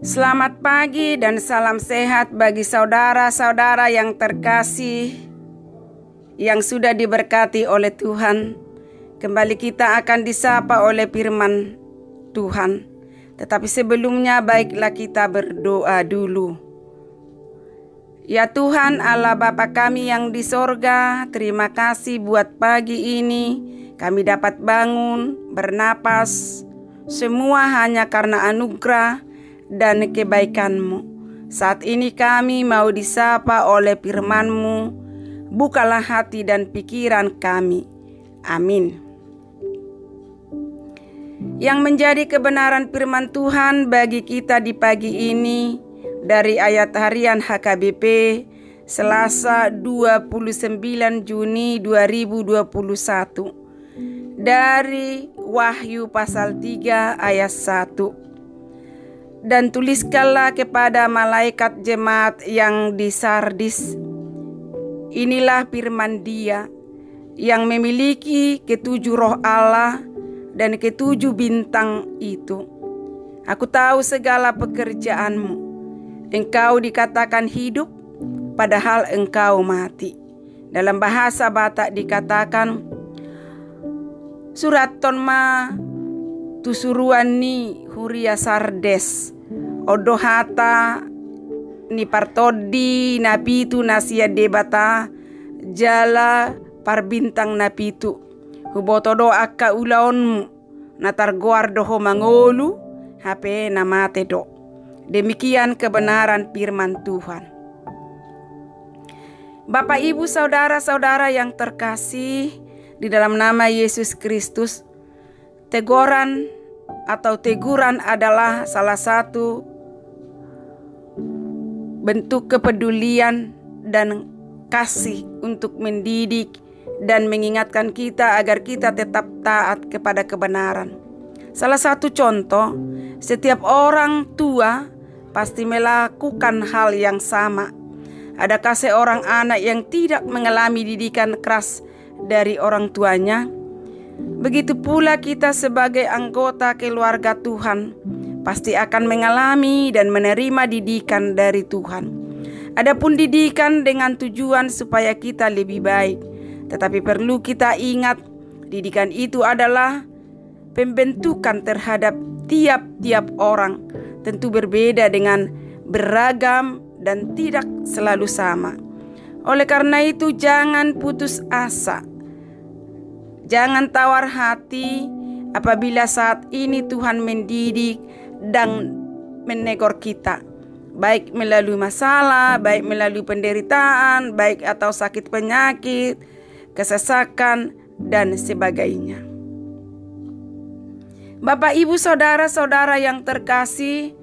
Selamat pagi dan salam sehat bagi saudara-saudara yang terkasih, yang sudah diberkati oleh Tuhan. Kembali kita akan disapa oleh firman Tuhan. Tetapi sebelumnya baiklah kita berdoa dulu. Ya Tuhan Allah Bapa kami yang di sorga, terima kasih buat pagi ini. Kami dapat bangun, bernapas, semua hanya karena anugerah dan kebaikan-Mu. Saat ini kami mau disapa oleh firman-Mu. Bukalah hati dan pikiran kami. Amin. Yang menjadi kebenaran firman Tuhan bagi kita di pagi ini dari ayat harian HKBP Selasa 29 Juni 2021 dari Wahyu pasal 3 ayat 1. Dan tuliskanlah kepada malaikat jemaat yang di Sardis, inilah firman Dia yang memiliki ketujuh roh Allah dan ketujuh bintang itu. Aku tahu segala pekerjaanmu. Engkau dikatakan hidup, padahal engkau mati. Dalam bahasa Batak dikatakan, surat tonma tusuruan ni huria Sardes, odohata ni partodi napitu nasia debata, jala parbintang napitu, hubotodo akka ulaonmu, natar doho mangolu, hape namate do. Demikian kebenaran firman Tuhan. Bapak, Ibu, saudara-saudara yang terkasih di dalam nama Yesus Kristus, teguran atau teguran adalah salah satu bentuk kepedulian dan kasih untuk mendidik dan mengingatkan kita agar kita tetap taat kepada kebenaran. Salah satu contoh, setiap orang tua pasti melakukan hal yang sama. Adakah seorang anak yang tidak mengalami didikan keras dari orang tuanya? Begitu pula kita sebagai anggota keluarga Tuhan pasti akan mengalami dan menerima didikan dari Tuhan. Adapun didikan dengan tujuan supaya kita lebih baik, tetapi perlu kita ingat, didikan itu adalah pembentukan terhadap tiap-tiap orang, tentu berbeda dengan beragam dan tidak selalu sama. Oleh karena itu jangan putus asa. Jangan tawar hati apabila saat ini Tuhan mendidik dan menegur kita, baik melalui masalah, baik melalui penderitaan, baik atau sakit penyakit, kesesakan, dan sebagainya. Bapak, Ibu, saudara-saudara yang terkasih,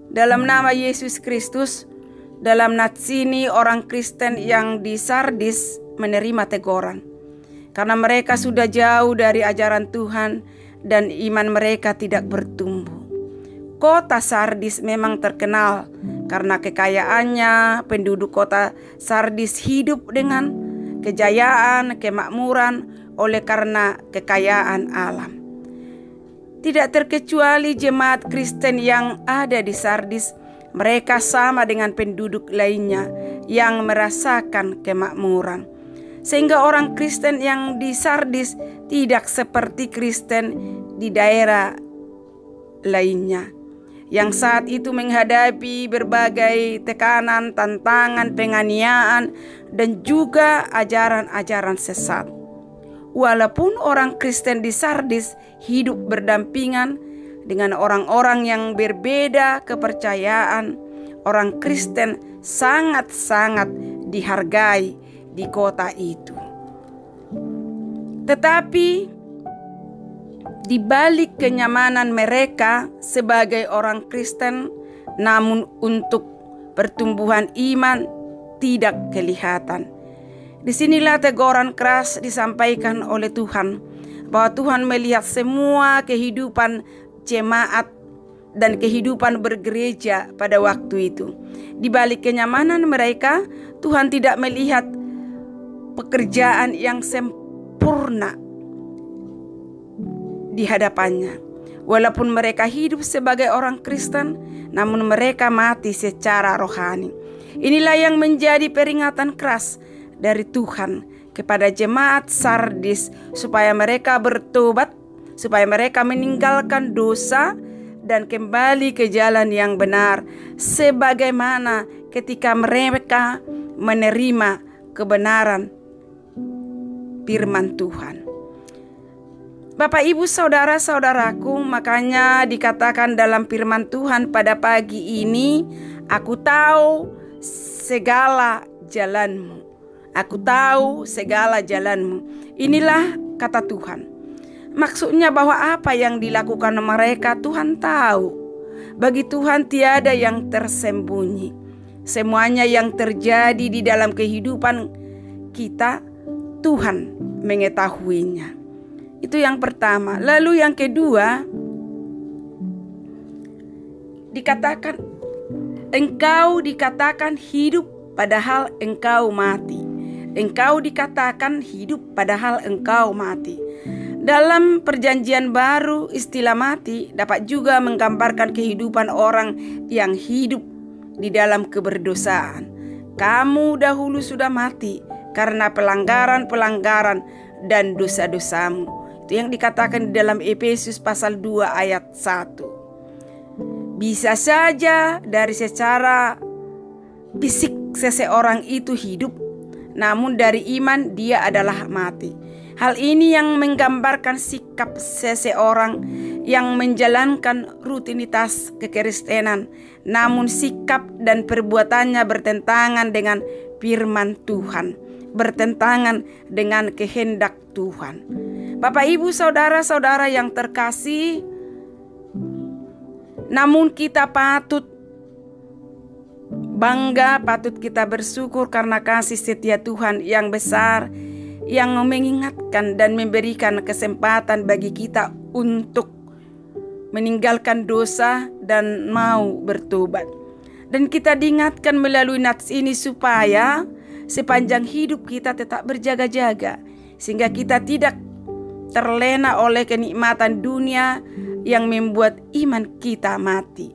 dalam nama Yesus Kristus, dalam nats ini orang Kristen yang di Sardis menerima teguran. Karena mereka sudah jauh dari ajaran Tuhan dan iman mereka tidak bertumbuh. Kota Sardis memang terkenal karena kekayaannya. Penduduk kota Sardis hidup dengan kejayaan, kemakmuran oleh karena kekayaan alam. Tidak terkecuali jemaat Kristen yang ada di Sardis, mereka sama dengan penduduk lainnya yang merasakan kemakmuran. Sehingga orang Kristen yang di Sardis tidak seperti Kristen di daerah lainnya, yang saat itu menghadapi berbagai tekanan, tantangan, penganiayaan, dan juga ajaran-ajaran sesat. Walaupun orang Kristen di Sardis hidup berdampingan dengan orang-orang yang berbeda kepercayaan, orang Kristen sangat-sangat dihargai di kota itu. Tetapi di balik kenyamanan mereka sebagai orang Kristen, namun untuk pertumbuhan iman tidak kelihatan. Disinilah teguran keras disampaikan oleh Tuhan, bahwa Tuhan melihat semua kehidupan jemaat dan kehidupan bergereja pada waktu itu. Di balik kenyamanan mereka, Tuhan tidak melihat pekerjaan yang sempurna di hadapannya. Walaupun mereka hidup sebagai orang Kristen, namun mereka mati secara rohani. Inilah yang menjadi peringatan keras dari Tuhan kepada jemaat Sardis, supaya mereka bertobat, supaya mereka meninggalkan dosa dan kembali ke jalan yang benar, sebagaimana ketika mereka menerima kebenaran firman Tuhan. Bapak, Ibu, saudara-saudaraku, makanya dikatakan dalam firman Tuhan pada pagi ini, aku tahu segala jalanmu. Aku tahu segala jalanmu. Inilah kata Tuhan. Maksudnya bahwa apa yang dilakukan mereka Tuhan tahu. Bagi Tuhan tiada yang tersembunyi. Semuanya yang terjadi di dalam kehidupan kita, Tuhan mengetahuinya. Itu yang pertama. Lalu yang kedua, dikatakan engkau dikatakan hidup padahal engkau mati. Engkau dikatakan hidup padahal engkau mati. Dalam perjanjian baru, istilah mati dapat juga menggambarkan kehidupan orang yang hidup di dalam keberdosaan. Kamu dahulu sudah mati karena pelanggaran-pelanggaran dan dosa-dosamu. Itu yang dikatakan di dalam Efesus pasal 2 ayat 1. Bisa saja dari secara fisik seseorang itu hidup, namun dari iman dia adalah mati. Hal ini yang menggambarkan sikap seseorang yang menjalankan rutinitas kekristenan, namun sikap dan perbuatannya bertentangan dengan firman Tuhan, bertentangan dengan kehendak Tuhan. Bapak, Ibu, saudara-saudara yang terkasih, namun kita patut bangga, patut kita bersyukur karena kasih setia Tuhan yang besar, yang mengingatkan dan memberikan kesempatan bagi kita untuk meninggalkan dosa dan mau bertobat. Dan kita diingatkan melalui nats ini supaya sepanjang hidup kita tetap berjaga-jaga, sehingga kita tidak terlena oleh kenikmatan dunia yang membuat iman kita mati.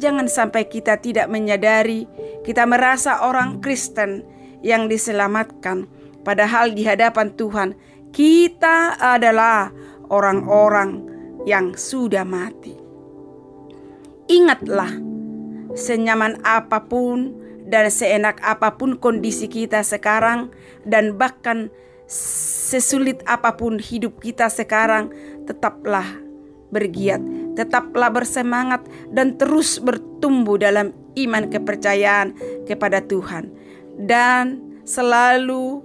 Jangan sampai kita tidak menyadari kita merasa orang Kristen yang diselamatkan, padahal di hadapan Tuhan kita adalah orang-orang yang sudah mati. Ingatlah, senyaman apapun dan seenak apapun kondisi kita sekarang, dan bahkan sesulit apapun hidup kita sekarang, tetaplah bergiat, tetaplah bersemangat dan terus bertumbuh dalam iman kepercayaan kepada Tuhan, dan selalu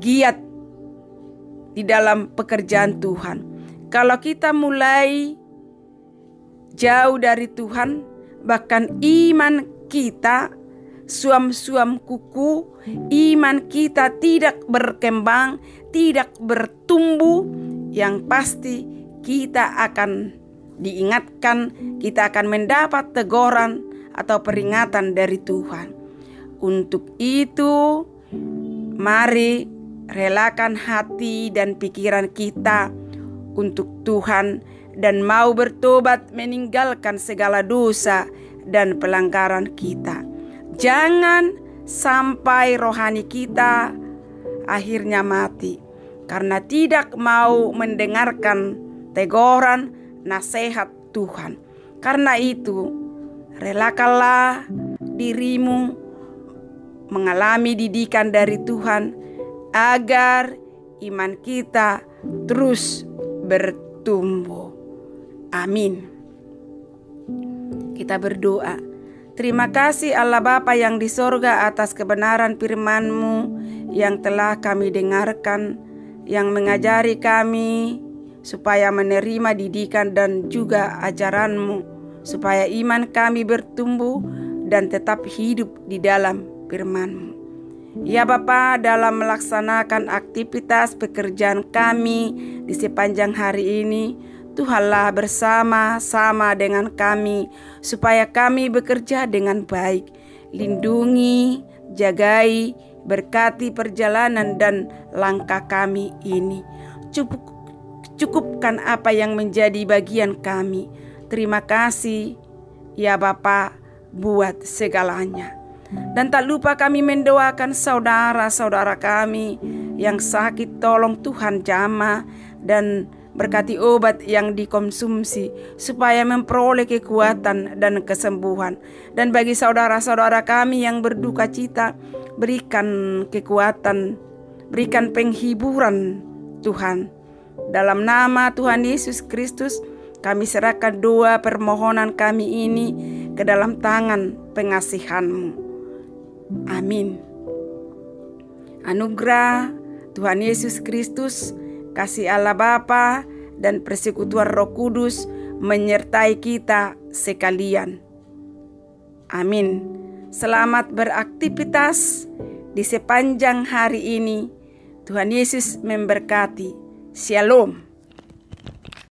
giat di dalam pekerjaan Tuhan. Kalau kita mulai jauh dari Tuhan, bahkan iman kita suam-suam kuku, iman kita tidak berkembang, tidak bertumbuh, yang pasti kita akan diingatkan, kita akan mendapat teguran atau peringatan dari Tuhan. Untuk itu, mari relakan hati dan pikiran kita untuk Tuhan dan mau bertobat, meninggalkan segala dosa dan pelanggaran kita. Jangan sampai rohani kita akhirnya mati karena tidak mau mendengarkan teguran nasihat Tuhan. Karena itu, relakanlah dirimu mengalami didikan dari Tuhan agar iman kita terus bertumbuh. Amin. Kita berdoa. Terima kasih Allah Bapa yang di sorga atas kebenaran firman-Mu yang telah kami dengarkan, yang mengajari kami supaya menerima didikan dan juga ajaran-Mu, supaya iman kami bertumbuh dan tetap hidup di dalam firman-Mu. Ya Bapa, dalam melaksanakan aktivitas pekerjaan kami di sepanjang hari ini, Tuhanlah bersama-sama dengan kami, supaya kami bekerja dengan baik. Lindungi, jagai, berkati perjalanan dan langkah kami ini. cukupkan apa yang menjadi bagian kami. Terima kasih ya Bapa buat segalanya. Dan tak lupa kami mendoakan saudara-saudara kami yang sakit, tolong Tuhan jamah dan berkati obat yang dikonsumsi supaya memperoleh kekuatan dan kesembuhan. Dan bagi saudara-saudara kami yang berduka cita, berikan kekuatan, berikan penghiburan Tuhan. Dalam nama Tuhan Yesus Kristus, kami serahkan doa permohonan kami ini ke dalam tangan pengasihan-Mu. Amin. Anugerah Tuhan Yesus Kristus, kasih Allah Bapa dan persekutuan Roh Kudus menyertai kita sekalian. Amin. Selamat beraktivitas di sepanjang hari ini. Tuhan Yesus memberkati. Shalom.